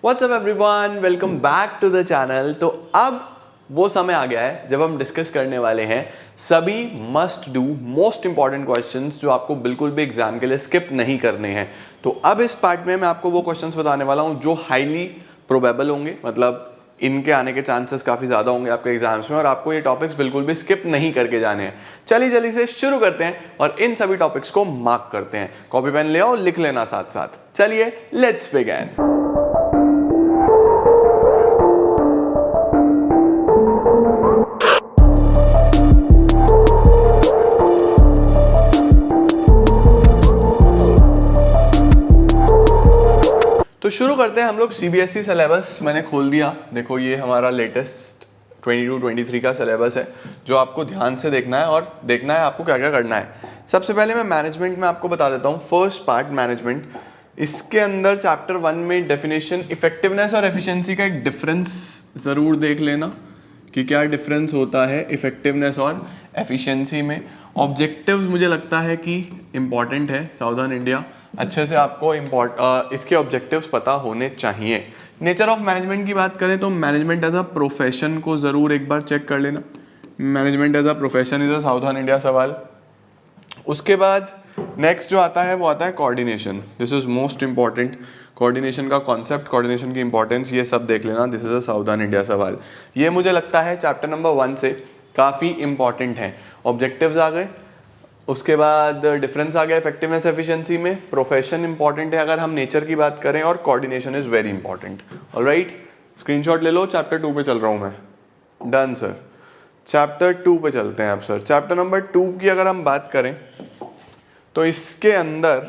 WhatsApp everyone, welcome back to the channel. तो अब वो समय आ गया है जब हम डिस्कस करने वाले हैं सभी must do most important questions जो आपको बिल्कुल भी एग्जाम के लिए स्किप नहीं करने हैं। तो अब इस पार्ट में मैं आपको वो क्वेश्चंस बताने वाला हूं जो हाईली प्रोबेबल होंगे, मतलब इनके आने के चांसेस काफी ज्यादा होंगे आपके एग्जाम्स में, और आपको ये टॉपिक्स बिल्कुल भी स्किप नहीं करके जाने हैं। चलिए जल्दी से शुरू करते हैं और इन सभी टॉपिक्स को मार्क करते हैं। कॉपी पेन ले आओ, लिख लेना साथ साथ। चलिए लेट्स बिगिन। तो शुरू करते हैं हम लोग सीबीएसई सिलेबस। मैंने खोल दिया, देखो ये हमारा लेटेस्ट 22-23 का सिलेबस है जो आपको ध्यान से देखना है और देखना है आपको क्या क्या करना है। सबसे पहले मैं मैनेजमेंट में आपको बता देता हूँ। फर्स्ट पार्ट मैनेजमेंट, इसके अंदर चैप्टर 1 में डेफिनेशन, इफेक्टिवनेस और एफिशिएंसी का एक डिफरेंस ज़रूर देख लेना कि क्या डिफरेंस होता है इफेक्टिवनेस और एफिशिएंसी में। ऑब्जेक्टिव्स मुझे लगता है कि इम्पॉर्टेंट है, सावधान इंडिया अच्छे से आपको इसके ऑब्जेक्टिव्स पता होने चाहिए। नेचर ऑफ मैनेजमेंट की बात करें तो मैनेजमेंट एज अ प्रोफेशन को ज़रूर एक बार चेक कर लेना। Management as a profession is a सावधान इंडिया सवाल। उसके बाद नेक्स्ट जो आता है वो आता है coordination. This is most important. Coordination का कॉन्सेप्ट, कोऑर्डिनेशन की इंपॉर्टेंस, ये सब देख लेना। दिस इज अ सावधान इंडिया सवाल। ये मुझे लगता है चैप्टर नंबर 1 से काफ़ी इंपॉर्टेंट है। ऑब्जेक्टिव्स आ गए, उसके बाद डिफरेंस आ गया इफेक्टिवनेस एफिशिएंसी में, प्रोफेशन इंपॉर्टेंट है अगर हम नेचर की बात करें, और coordination is very important. Alright, screenshot ले लो। चैप्टर 2 पे चल रहा हूं मैं। Done sir. चैप्टर 2 पे चलते हैं अब सर। चैप्टर नंबर 2 की अगर हम बात करें तो इसके अंदर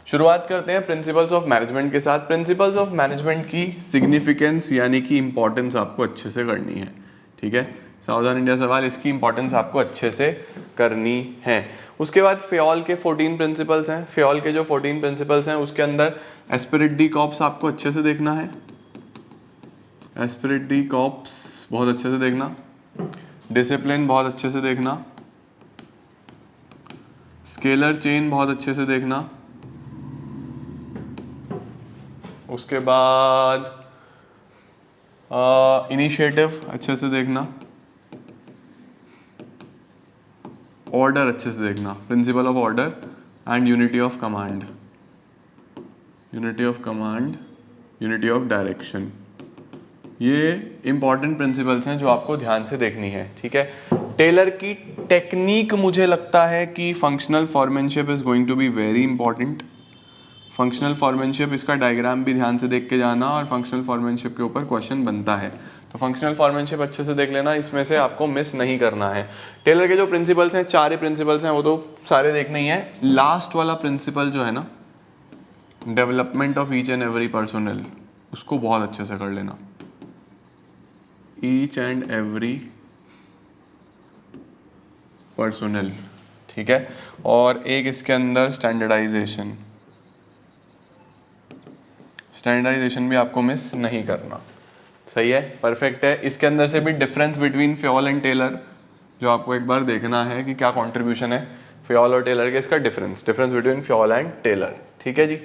शुरुआत करते हैं प्रिंसिपल्स ऑफ मैनेजमेंट के साथ। प्रिंसिपल्स ऑफ मैनेजमेंट की सिग्निफिकेंस यानी कि इंपॉर्टेंस आपको अच्छे से करनी है, ठीक है। सावधान इंडिया सवाल, इसकी इंपॉर्टेंस आपको अच्छे से करनी है। उसके बाद फ्योल के 14 प्रिंसिपल्स हैं। फ्योल के जो 14 प्रिंसिपल्स हैं उसके अंदर एस्पिरिट डी कॉर्प्स आपको अच्छे से देखना है। एस्पिरिट डी कॉर्प्स बहुत अच्छे से देखना। डिसिप्लिन बहुत अच्छे से देखना। स्केलर चेन बहुत अच्छे से देखना। उसके बाद इनिशिएटिव अच्छे से देखना। ऑर्डर अच्छे से देखना, principle of order and unity of command. Unity of command, unity of direction, ये इंपॉर्टेंट प्रिंसिपल्स हैं जो आपको ध्यान से देखनी है, ठीक है। टेलर की टेक्निक, मुझे लगता है कि functional foremanship is going to be very important. Functional foremanship, इसका डायग्राम भी ध्यान से देख के जाना, और फंक्शनल फॉर्मेनशिप के ऊपर क्वेश्चन बनता है, तो फंक्शनल फॉर्मेनशिप अच्छे से देख लेना। इसमें से आपको मिस नहीं करना है। टेलर के जो प्रिंसिपल्स हैं, 4 ही प्रिंसिपल्स हैं, वो तो सारे देखने ही हैं। लास्ट वाला प्रिंसिपल जो है ना, development of each and every personal, उसको बहुत अच्छे से कर लेना। ईच एंड एवरी पर्सनल, ठीक है। और एक इसके अंदर स्टैंडर्डाइजेशन, स्टैंडर्डाइजेशन भी आपको मिस नहीं करना। सही है, परफेक्ट है। इसके अंदर से भी difference between Fayol and Taylor जो आपको एक बार देखना है कि क्या कंट्रीब्यूशन है फ्योल और टेलर के, इसका difference between Fayol and Taylor, ठीक है जी।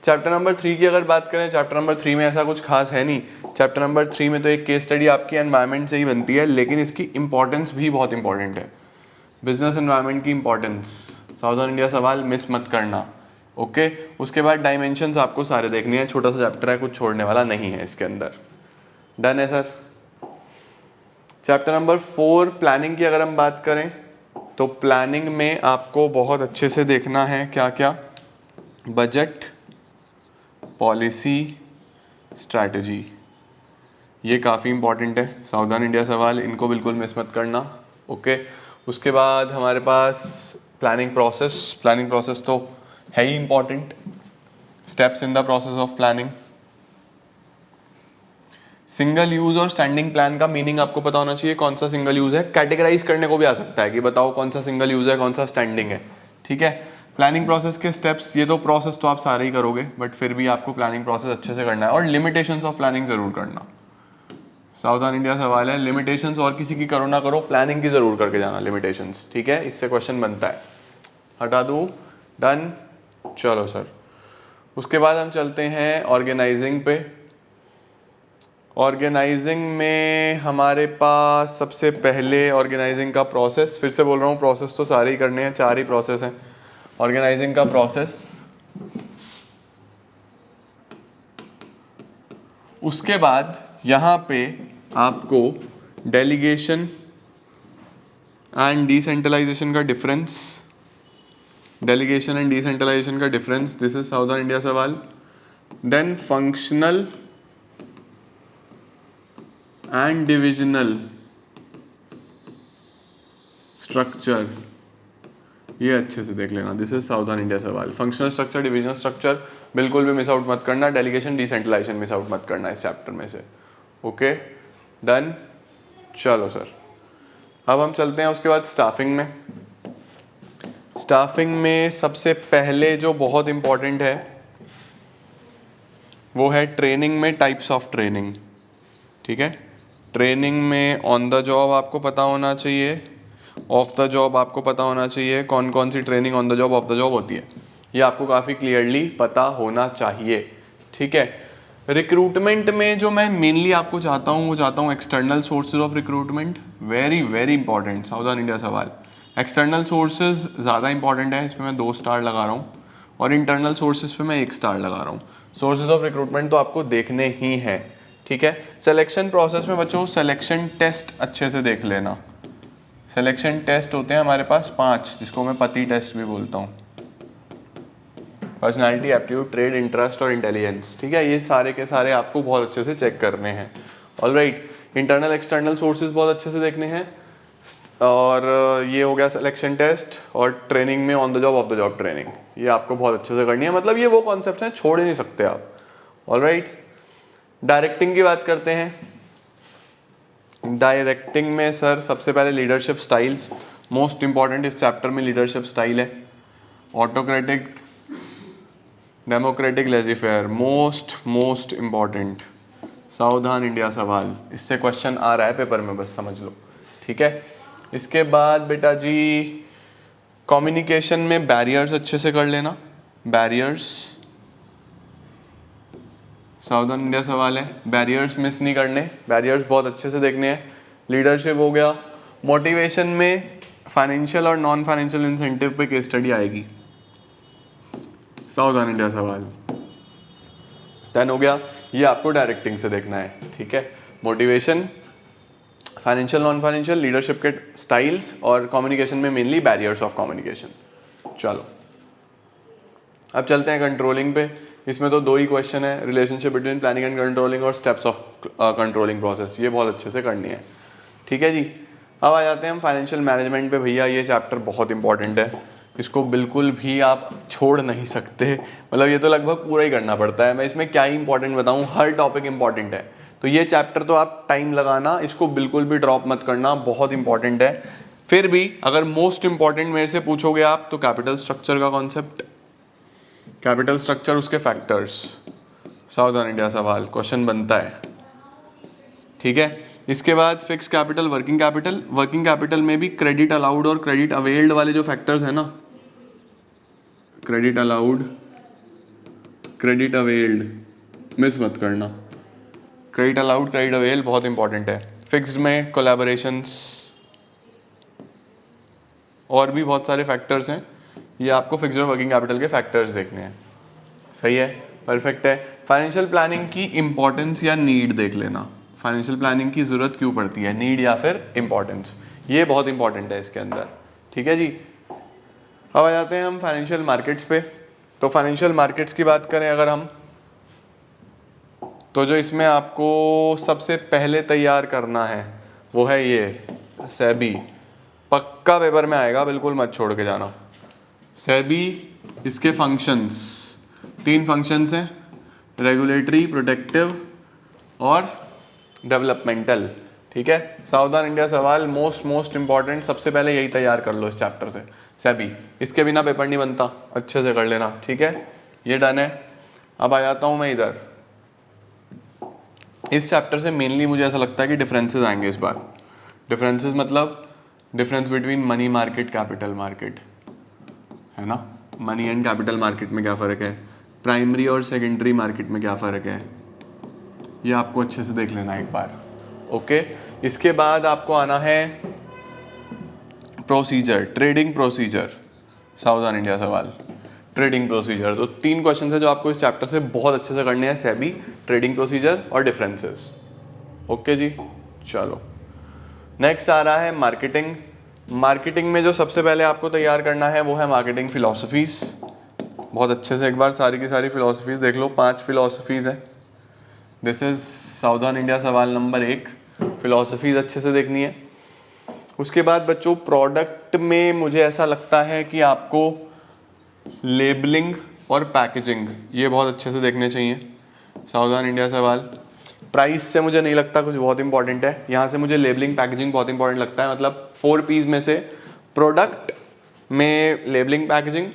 चैप्टर नंबर 3 की अगर बात करें, चैप्टर नंबर 3 में ऐसा कुछ खास है नहीं। चैप्टर नंबर 3 में तो एक केस स्टडी आपकी एनवायरनमेंट से ही बनती है, लेकिन इसकी इंपॉर्टेंस भी बहुत इंपॉर्टेंट है। बिजनेस एनवायरनमेंट की इंपॉर्टेंस, साउदर्न इंडिया सवाल मिस मत करना, ओके। उसके बाद डायमेंशंस आपको सारे देखने हैं, छोटा सा चैप्टर है, कुछ छोड़ने वाला नहीं है इसके अंदर। डन है सर। चैप्टर नंबर 4 प्लानिंग की अगर हम बात करें तो प्लानिंग में आपको बहुत अच्छे से देखना है क्या क्या, बजट, पॉलिसी, स्ट्रैटेजी, ये काफ़ी इंपॉर्टेंट है, सावधान इंडिया सवाल, इनको बिल्कुल मिस मत करना, ओके। उसके बाद हमारे पास प्लानिंग प्रोसेस तो है ही important. Steps in the process of planning. Single use और स्टैंडिंग प्लान का मीनिंग आपको पता होना चाहिए, कौन सा सिंगल यूज है। कैटेगराइज करने को भी आ सकता है कि बताओ कौन सा सिंगल यूज है, कौन सा स्टैंडिंग है, ठीक है। प्लानिंग प्रोसेस के स्टेप्स, ये तो प्रोसेस तो आप सारे ही करोगे, बट फिर भी आपको प्लानिंग प्रोसेस अच्छे से करना है। और लिमिटेशंस ऑफ प्लानिंग जरूर करना, सावधान इंडिया सवाल है। लिमिटेशंस और किसी की करो ना करो, प्लानिंग की जरूर करके जाना लिमिटेशंस, ठीक है, इससे क्वेश्चन बनता है। हटा दूं, डन, चलो सर। उसके बाद हम चलते हैं ऑर्गेनाइजिंग पे। ऑर्गेनाइजिंग में हमारे पास सबसे पहले ऑर्गेनाइजिंग का प्रोसेस, फिर से बोल रहा हूँ प्रोसेस तो सारे ही करने हैं, 4 ही प्रोसेस हैं। ऑर्गेनाइजिंग का प्रोसेस, उसके बाद यहाँ पे आपको डेलीगेशन एंड डिसेंट्रलाइजेशन का डिफरेंस, डेलीगेशन एंड डिसेंट्रलाइजेशन का difference, this is southern India सवाल। Then functional and divisional structure, ये अच्छे से देख लेना, दिस इज साउदर्न इंडिया सवाल। फंक्शनल स्ट्रक्चर, डिविजनल स्ट्रक्चर बिल्कुल भी मिस आउट मत करना, डेलीगेशन डिसेंट्रलाइजेशन मिस आउट मत करना इस चैप्टर में से। Okay done. चलो सर, अब हम चलते हैं उसके बाद स्टाफिंग में। स्टाफिंग में सबसे पहले जो बहुत इंपॉर्टेंट है वो है ट्रेनिंग में टाइप्स ऑफ ट्रेनिंग। ठीक है, ट्रेनिंग में ऑन द जॉब आपको पता होना चाहिए, ऑफ द जॉब आपको पता होना चाहिए, कौन कौन सी training on the job off the job होती है, ये आपको काफ़ी क्लियरली पता होना चाहिए। ठीक है, रिक्रूटमेंट में जो मैं मेनली आपको चाहता हूँ वो चाहता हूँ external sources of recruitment, very very important southern India सवाल। एक्सटर्नल सोर्सेज ज़्यादा इंपॉर्टेंट है, इस पर मैं 2 स्टार लगा रहा हूँ, और इंटरनल सोर्सेज पे मैं 1 स्टार लगा रहा हूँ। सोर्सेज ऑफ रिक्रूटमेंट तो आपको देखने ही हैं। ठीक है, सिलेक्शन प्रोसेस में बच्चों सिलेक्शन टेस्ट अच्छे से देख लेना। सिलेक्शन टेस्ट होते हैं हमारे पास 5, जिसको मैं पति टेस्ट भी बोलता हूँ। पर्सनालिटी, एप्टीट्यूड, ट्रेड, इंटरेस्ट और इंटेलिजेंस। ठीक है, ये सारे के सारे आपको बहुत अच्छे से चेक करने हैं। ऑलराइट, इंटरनल एक्सटर्नल सोर्सेज बहुत अच्छे से देखने हैं, और ये हो गया सिलेक्शन टेस्ट, और ट्रेनिंग में on the job off the job training, ये आपको बहुत अच्छे से करनी है। मतलब ये वो कॉन्सेप्ट हैं, छोड़ ही नहीं सकते आप। ऑलराइट, डायरेक्टिंग की बात करते हैं। डायरेक्टिंग में सर सबसे पहले लीडरशिप स्टाइल्स, मोस्ट इंपॉर्टेंट इस चैप्टर में लीडरशिप स्टाइल है। Autocratic, democratic, lazy-fair, most important सावधान इंडिया सवाल, इससे क्वेश्चन आ रहा है पेपर में, बस समझ लो। ठीक है, इसके बाद बेटा जी कम्युनिकेशन में बैरियर्स अच्छे से कर लेना। बैरियर्स साउदर्न इंडिया सवाल है, बैरियर्स मिस नहीं करने, बैरियर्स बहुत अच्छे से देखने हैं। लीडरशिप हो गया। मोटिवेशन में फाइनेंशियल और नॉन फाइनेंशियल इंसेंटिव पे केस स्टडी आएगी, साउदर्न इंडिया सवाल। डन हो गया, ये आपको डायरेक्टिंग से देखना है। ठीक है, motivation, financial, non financial, leadership के स्टाइल्स, और कम्युनिकेशन में मेनली बैरियर्स ऑफ कम्युनिकेशन। चलो अब चलते हैं कंट्रोलिंग पे। इसमें तो 2 ही क्वेश्चन है, relationship between planning and controlling और स्टेप्स ऑफ कंट्रोलिंग प्रोसेस, ये बहुत अच्छे से करनी है। ठीक है जी, अब आ जाते हैं हम फाइनेंशियल मैनेजमेंट पे। भैया ये चैप्टर बहुत इंपॉर्टेंट है, इसको बिल्कुल भी आप छोड़ नहीं सकते, मतलब ये तो लगभग पूरा ही करना पड़ता है। मैं इसमें क्या ही इंपॉर्टेंट बताऊँ, हर टॉपिक इंपॉर्टेंट है, तो ये चैप्टर तो आप टाइम लगाना, इसको बिल्कुल भी ड्रॉप मत करना, बहुत इंपॉर्टेंट है। फिर भी अगर मोस्ट इंपॉर्टेंट मेरे से पूछोगे आप तो कैपिटल स्ट्रक्चर का कॉन्सेप्ट, कैपिटल स्ट्रक्चर, उसके फैक्टर्स, साउदर्न इंडिया सवाल क्वेश्चन बनता है। ठीक है, इसके बाद fix capital, working capital. Working capital में भी क्रेडिट अलाउड और क्रेडिट अवेल्ड वाले जो फैक्टर्स हैं ना, credit allowed, credit availed miss मत करना। क्रेडिट अलाउड, क्रेडिट अवेल्ड बहुत इंपॉर्टेंट है। फिक्स्ड में कोलैबोरेशंस, और भी बहुत सारे फैक्टर्स हैं, ये आपको फिक्स्ड और वर्किंग कैपिटल के फैक्टर्स देखने हैं। सही है, परफेक्ट है। फाइनेंशियल प्लानिंग की इंपॉर्टेंस या नीड देख लेना, फाइनेंशियल प्लानिंग की ज़रूरत क्यों पड़ती है, नीड या फिर इंपॉर्टेंस, ये बहुत इंपॉर्टेंट है इसके अंदर। ठीक है जी, अब आ जाते हैं हम फाइनेंशियल मार्केट्स पे। तो फाइनेंशियल मार्केट्स की बात करें अगर हम, तो जो इसमें आपको सबसे पहले तैयार करना है वो है ये सेबी, पक्का पेपर में आएगा, बिल्कुल मत छोड़ के जाना। सेबी, इसके फंक्शंस, 3 फंक्शंस हैं, रेगुलेटरी, प्रोटेक्टिव और डेवलपमेंटल। ठीक है, साउदर्न इंडिया सवाल मोस्ट इंपॉर्टेंट, सबसे पहले यही तैयार कर लो इस चैप्टर से, सेबी, इसके बिना पेपर नहीं बनता, अच्छे से कर लेना। ठीक है, ये डन है। अब आ जाता हूँ मैं इधर, इस चैप्टर से मेनली मुझे ऐसा लगता है कि डिफरेंसेस आएंगे इस बार। डिफरेंसेस मतलब difference between money market, capital market, है ना। मनी एंड कैपिटल मार्केट में क्या फ़र्क है, प्राइमरी और सेकेंडरी मार्केट में क्या फ़र्क है, ये आपको अच्छे से देख लेना एक बार। ओके, इसके बाद आपको आना है प्रोसीजर, ट्रेडिंग प्रोसीजर, सावधान इंडिया सवाल, ट्रेडिंग प्रोसीजर। तो 3 क्वेश्चन है जो आपको इस चैप्टर से बहुत अच्छे से करने हैं, सेबी, ट्रेडिंग प्रोसीजर और डिफरेंसेस। ओके जी, चलो नेक्स्ट आ रहा है मार्केटिंग। मार्केटिंग में जो सबसे पहले आपको तैयार करना है वो है मार्केटिंग फिलोसफीज। बहुत अच्छे से एक बार सारी की सारी फिलोसफीज देख लो, 5 फिलोसफीज है। दिस इज सावधान इंडिया सवाल नंबर 1, फिलोसफीज अच्छे से देखनी है। उसके बाद बच्चों प्रोडक्ट में मुझे ऐसा लगता है कि आपको लेबलिंग और पैकेजिंग ये बहुत अच्छे से देखने चाहिए, सावधान इंडिया सवाल। प्राइस से मुझे नहीं लगता कुछ बहुत इंपॉर्टेंट है, यहाँ से मुझे लेबलिंग पैकेजिंग बहुत इंपॉर्टेंट लगता है। मतलब 4 P's में से प्रोडक्ट में लेबलिंग पैकेजिंग,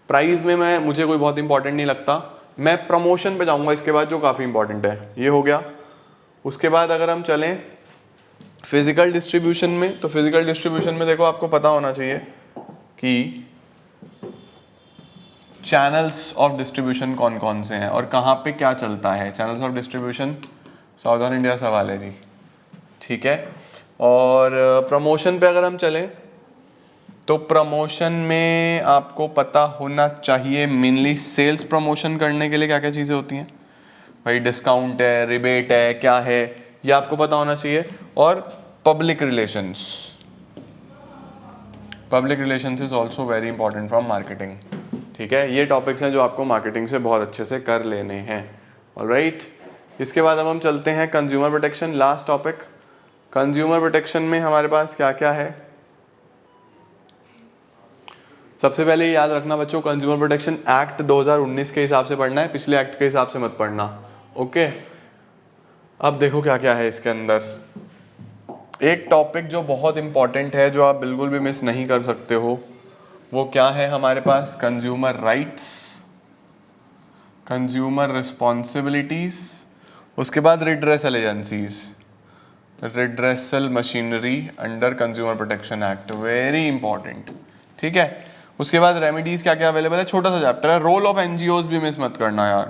प्राइस में मुझे कोई बहुत इंपॉर्टेंट नहीं लगता। मैं प्रमोशन पे जाऊँगा इसके बाद जो काफ़ी इंपॉर्टेंट है, ये हो गया। उसके बाद अगर हम चलें फिजिकल डिस्ट्रीब्यूशन में, तो फिजिकल डिस्ट्रीब्यूशन में देखो आपको पता होना चाहिए कि चैनल्स ऑफ डिस्ट्रीब्यूशन कौन कौन से हैं और कहाँ पे क्या चलता है। चैनल्स ऑफ डिस्ट्रीब्यूशन सावधान इंडिया सवाल है जी, ठीक है। और प्रमोशन पे अगर हम चलें तो प्रमोशन में आपको पता होना चाहिए मेनली सेल्स प्रमोशन करने के लिए क्या क्या चीज़ें होती हैं भाई, डिस्काउंट है, रिबेट है, क्या है, ये आपको पता होना चाहिए। और public relations, public relations is also very important from marketing, ठीक है। ये टॉपिक्स हैं जो आपको मार्केटिंग से बहुत अच्छे से कर लेने हैं, ऑलराइट। इसके बाद अब हम चलते हैं consumer protection, last topic. Consumer protection में हमारे पास क्या क्या है, सबसे पहले याद रखना बच्चों, कंज्यूमर प्रोटेक्शन एक्ट 2019 के हिसाब से पढ़ना है, पिछले एक्ट के हिसाब से मत पढ़ना, ओके। अब देखो क्या क्या है इसके अंदर। एक टॉपिक जो बहुत इंपॉर्टेंट है, जो आप बिल्कुल भी मिस नहीं कर सकते हो, वो क्या है हमारे पास, कंज्यूमर राइट्स, कंज्यूमर रिस्पॉन्सिबिलिटीज, उसके बाद redressal agencies, redressal machinery under consumer protection act, very important, ठीक है। उसके बाद रेमेडीज क्या क्या अवेलेबल है, छोटा सा चैप्टर है। रोल ऑफ एनजीओज भी मिस मत करना यार,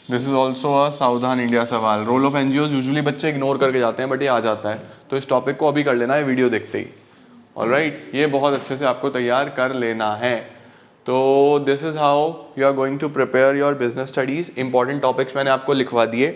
दिस इज ऑल्सो अ सावधान इंडिया सवाल। रोल ऑफ एनजीओज यूजुअली बच्चे इग्नोर करके जाते हैं, बट ये आ जाता है, तो इस टॉपिक को अभी कर लेना है वीडियो देखते ही, ऑलराइट। ये बहुत अच्छे से आपको तैयार कर लेना है। तो this is how you are going to prepare your business studies. Important topics मैंने आपको लिखवा दिए,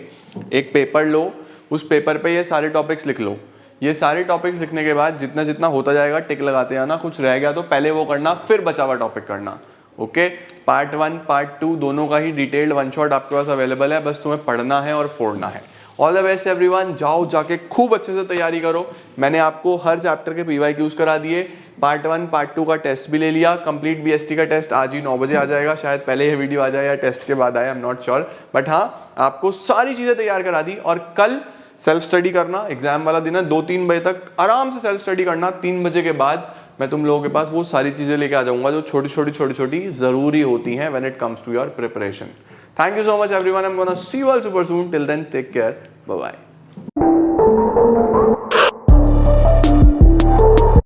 एक पेपर लो, उस पेपर पे ये सारे टॉपिक्स लिख लो। ये सारे टॉपिक्स लिखने के बाद जितना जितना होता जाएगा टिक लगाते जाना, कुछ रह गया तो पहले वो करना, फिर बचा हुआ टॉपिक करना, ओके। पार्ट 1 पार्ट 2 दोनों का ही डिटेल्ड वन शॉट आपके पास अवेलेबल है, बस तुम्हें पढ़ना है और फोड़ना है। ऑल द बेस्ट एवरीवन, जाओ जाके खूब अच्छे से तैयारी करो। मैंने आपको हर चैप्टर के PYQs करा दिए, पार्ट 1 पार्ट 2 का टेस्ट भी ले लिया, कंप्लीट BST का टेस्ट आज ही 9 बजे आ जाएगा, शायद पहले ये वीडियो आ जाए या टेस्ट के बाद आए, I am not sure, but हाँ आपको सारी चीज़ें तैयार करा दी। और कल सेल्फ स्टडी करना, एग्जाम वाला दिन है, 2-3 बजे तक आराम से सेल्फ स्टडी करना। 3 बजे के बाद मैं तुम लोगों के पास वो सारी चीज़ें लेके आ जाऊंगा जो छोटी छोटी ज़रूरी होती हैं when it comes to your preparation. Thank you so much everyone. I'm gonna see you all super soon. Till then, take care. Bye bye.